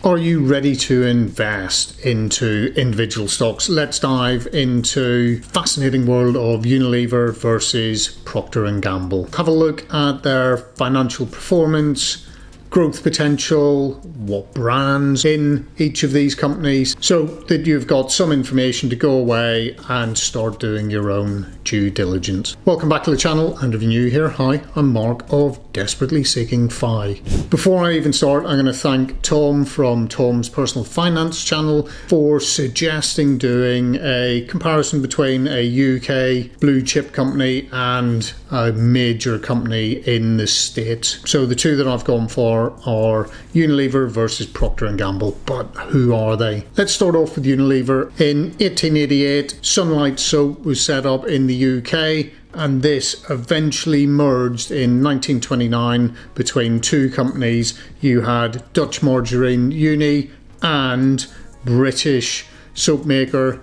Are you ready to invest into individual stocks? Let's dive into the fascinating world of Unilever versus Procter Gamble. Have a look at their financial performance, growth potential, what brands in each of these companies, so that you've got some information to go away and start doing your own due diligence. Welcome back to the channel, and if you're new here, hi, I'm Mark of Desperately Seeking Fi. Before I even start, I'm going to thank Tom from Tom's Personal Finance channel for suggesting doing a comparison between a UK blue chip company and a major company in the States. So the two that I've gone for are Unilever versus Procter Gamble. But who are they? Let's start off with Unilever. In 1888, Sunlight Soap was set up in the UK, and this eventually merged in 1929 between two companies. You had Dutch margarine Uni and British soap maker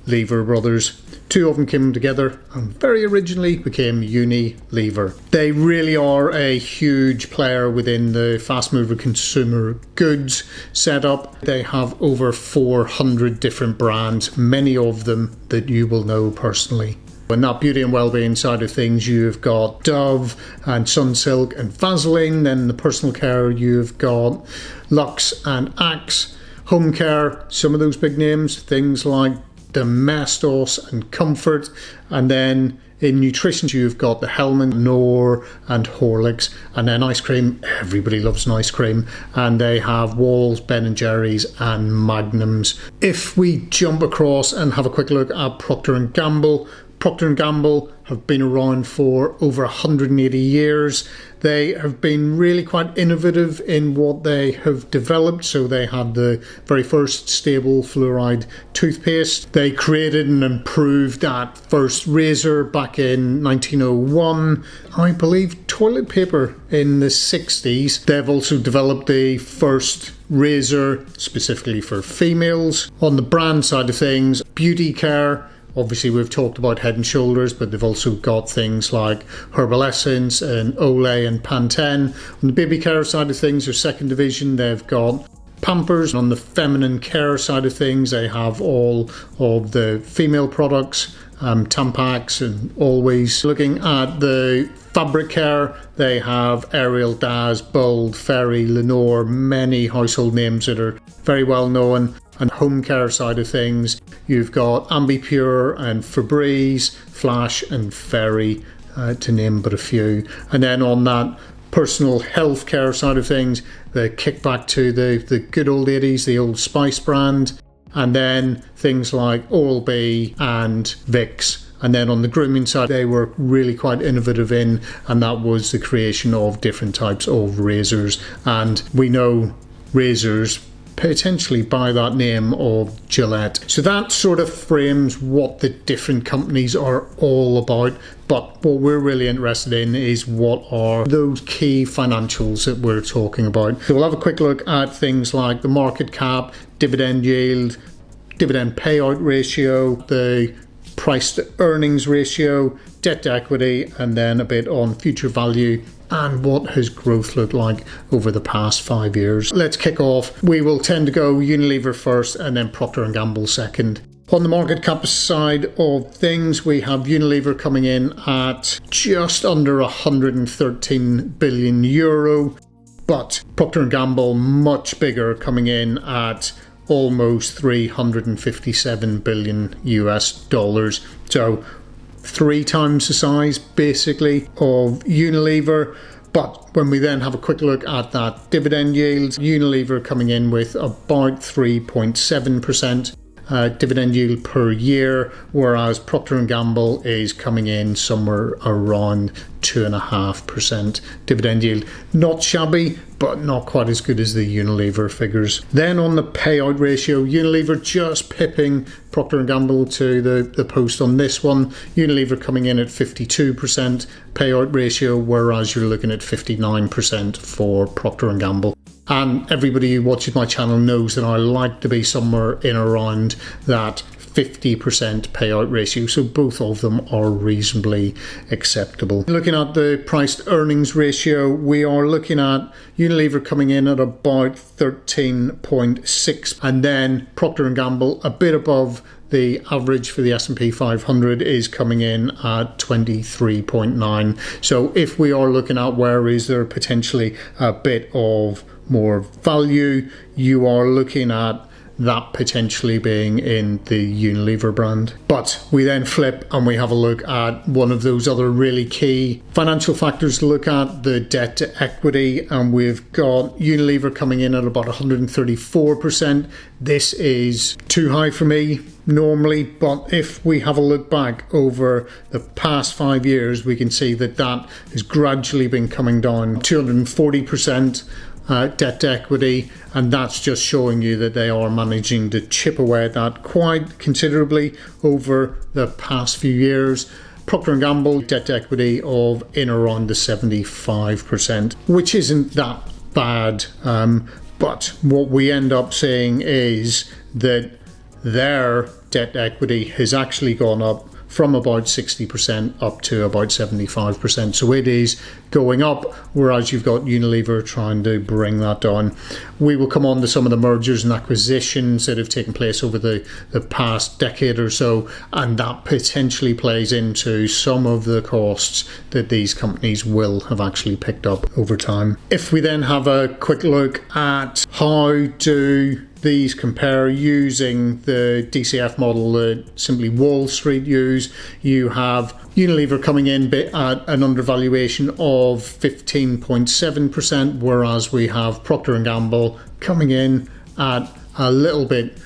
Lever Brothers. Two of them came together and very originally became Unilever. They really are a huge player within the fast mover consumer goods setup. They have over 400 different brands, many of them that you will know personally. In that beauty and well-being side of things, you've got Dove and Sunsilk and Vaseline. Then the personal care, you've got Lux and Axe. Home care, some of those big names, things like Domestos and Comfort. And then in nutrition, you've got the Hellman, Knorr and Horlicks. And then ice cream, everybody loves an ice cream. And they have Walls, Ben & Jerry's and Magnums. If we jump across and have a quick look at Procter & Gamble, Procter & Gamble have been around for over 180 years. They have been really quite innovative in what they have developed. So they had the very first stable fluoride toothpaste. They created and improved that first razor back in 1901. I believe toilet paper in the 60s. They've also developed the first razor specifically for females. On the brand side of things, beauty care. Obviously, we've talked about Head and Shoulders, but they've also got things like Herbal Essence and Olay and Pantene. On the baby care side of things, their second division, they've got Pampers. On the feminine care side of things, they have all of the female products, Tampax and Always. Looking at the fabric care, they have Ariel, Daz, Bold, Fairy, Lenore, many household names that are very well known. And home care side of things, you've got Ambipure and Febreze, Flash and Fairy, to name but a few. And then on that personal health care side of things, they kick back to the good old 80s, the Old Spice brand. And then things like Oral-B and Vicks. And then on the grooming side, they were really quite innovative in, and that was the creation of different types of razors. And we know razors potentially by that name of Gillette. So that sort of frames what the different companies are all about. But what we're really interested in is what are those key financials that we're talking about. So we'll have a quick look at things like the market cap, dividend yield, dividend payout ratio, the price to earnings ratio, debt to equity, and then a bit on future value and what has growth looked like over the past 5 years. Let's kick off. We will tend to go Unilever first and then Procter & Gamble second. On the market cap side of things, we have Unilever coming in at just under 113 billion euro, but Procter & Gamble much bigger, coming in at almost 357 billion US dollars. So 3 times the size basically of Unilever. But when we then have a quick look at that dividend yield, Unilever coming in with about 3.7% dividend yield per year, whereas Procter & Gamble is coming in somewhere around 2.5% dividend yield. Not shabby, but not quite as good as the Unilever figures. Then on the payout ratio, Unilever just pipping Procter & Gamble to the post on this one. Unilever coming in at 52% payout ratio, whereas you're looking at 59% for Procter & Gamble. And everybody who watches my channel knows that I like to be somewhere in around that 50% payout ratio. So both of them are reasonably acceptable. Looking at the price to earnings ratio, we are looking at Unilever coming in at about 13.6, and then Procter & Gamble a bit above the average for the S&P 500 is coming in at 23.9. So if we are looking at where is there potentially a bit of more value, you are looking at that potentially being in the Unilever brand. But we then flip and we have a look at one of those other really key financial factors to look at, the debt to equity, and we've got Unilever coming in at about 134%. This is too high for me normally, but if we have a look back over the past 5 years, we can see that that has gradually been coming down. 240% debt to equity, and that's just showing you that they are managing to chip away at that quite considerably over the past few years. Procter & Gamble debt to equity of in around the 75%, which isn't that bad, but what we end up seeing is that their debt to equity has actually gone up from about 60% up to about 75%. So it is going up, whereas you've got Unilever trying to bring that down. We will come on to some of the mergers and acquisitions that have taken place over the past decade or so, and that potentially plays into some of the costs that these companies will have actually picked up over time. If we then have a quick look at how do these compare using the DCF model that simply Wall Street use, you have Unilever coming in at an undervaluation of 15.7%, whereas we have Procter & Gamble coming in at a little bit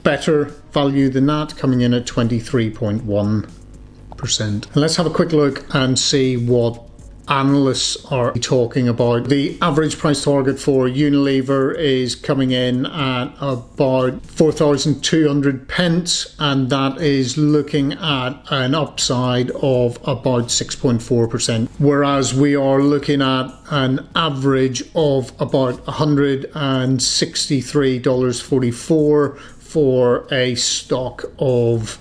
better value than that, coming in at 23.1%. And let's have a quick look and see what analysts are talking about. The average price target for Unilever is coming in at about 4,200 pence, and that is looking at an upside of about 6.4%, whereas we are looking at an average of about $163.44 for a stock of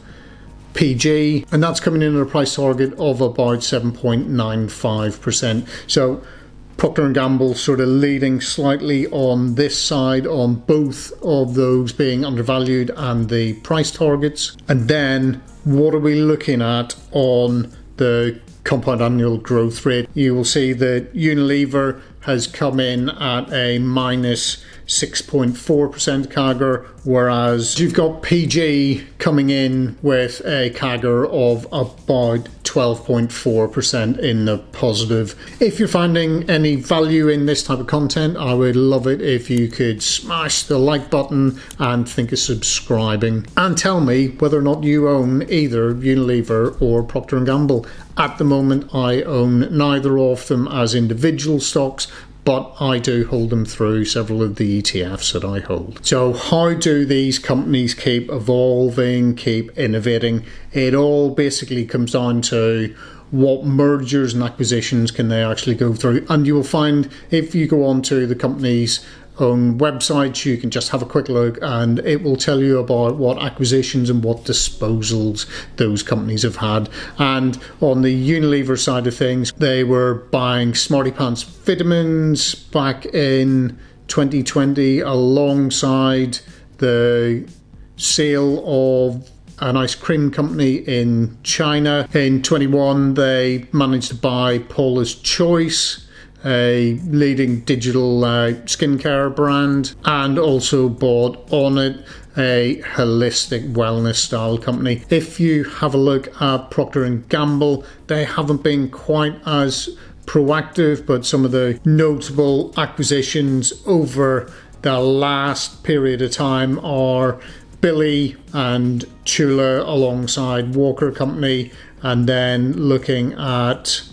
PG, and that's coming in at a price target of about 7.95%. So Procter & Gamble sort of leading slightly on this side on both of those being undervalued and the price targets. And then what are we looking at on the compound annual growth rate? You will see that Unilever has come in at a minus 6.4% CAGR, whereas you've got PG coming in with a CAGR of about 12.4% in the positive. If you're finding any value in this type of content, I would love it if you could smash the like button and think of subscribing, and tell me whether or not you own either Unilever or Procter & Gamble. At the moment, I own neither of them as individual stocks, but I do hold them through several of the ETFs that I hold. So how do these companies keep evolving, keep innovating? It all basically comes down to what mergers and acquisitions can they actually go through. And you will find if you go on to the company's own website, you can just have a quick look and it will tell you about what acquisitions and what disposals those companies have had. And on the Unilever side of things, they were buying Smarty Pants vitamins back in 2020 alongside the sale of an ice cream company in China. In 21, they managed to buy Paula's Choice, a leading digital skincare brand, and also bought On It, a holistic wellness style company. If you have a look at Procter & Gamble, they haven't been quite as proactive, but some of the notable acquisitions over the last period of time are Billy and Chula alongside Walker Company, and then looking at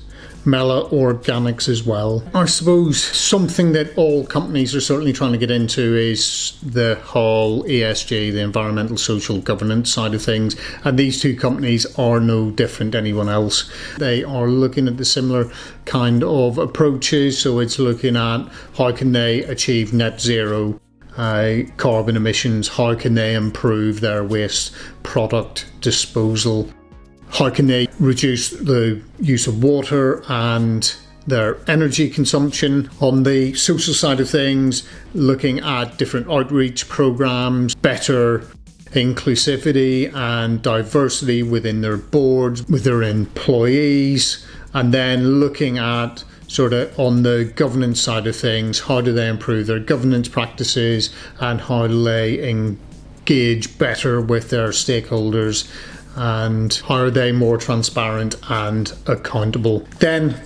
Mela Organics as well. I suppose something that all companies are certainly trying to get into is the whole ESG, the environmental social governance side of things, and these two companies are no different to anyone else. They are looking at the similar kind of approaches, so it's looking at how can they achieve net zero carbon emissions, how can they improve their waste product disposal, how can they reduce the use of water and their energy consumption. On the social side of things, looking at different outreach programs, better inclusivity and diversity within their boards, with their employees, and then looking at sort of on the governance side of things, how do they improve their governance practices and how do they engage better with their stakeholders and how are they more transparent and accountable. Then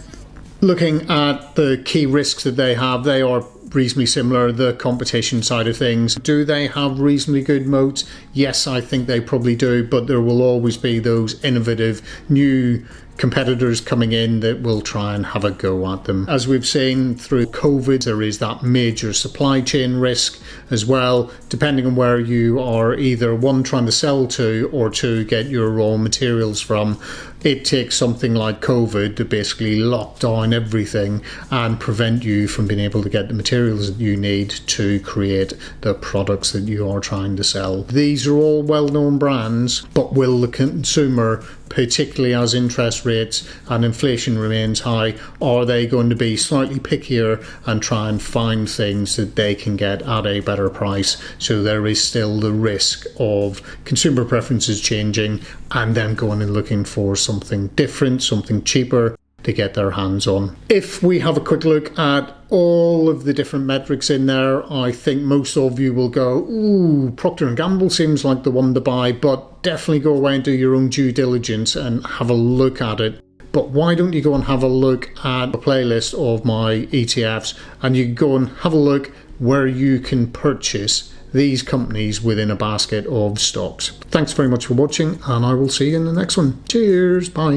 looking at the key risks that they have, they are reasonably similar. The competition side of things, do they have reasonably good moats? Yes, I think they probably do, but there will always be those innovative new competitors coming in that will try and have a go at them. As we've seen through COVID, there is that major supply chain risk as well, depending on where you are either one trying to sell to or two get your raw materials from. It takes something like COVID to basically lock down everything and prevent you from being able to get the materials that you need to create the products that you are trying to sell. These are all well-known brands, but will the consumer, particularly as interest rates and inflation remains high, are they going to be slightly pickier and try and find things that they can get at a better price? So there is still the risk of consumer preferences changing and them going and looking for something different, something cheaper to get their hands on. If we have a quick look at all of the different metrics in there, I think most of you will go, ooh, Procter & Gamble seems like the one to buy, but definitely go away and do your own due diligence and have a look at it. But why don't you go and have a look at the playlist of my ETFs and you can go and have a look where you can purchase these companies within a basket of stocks. Thanks very much for watching and I will see you in the next one. Cheers, bye.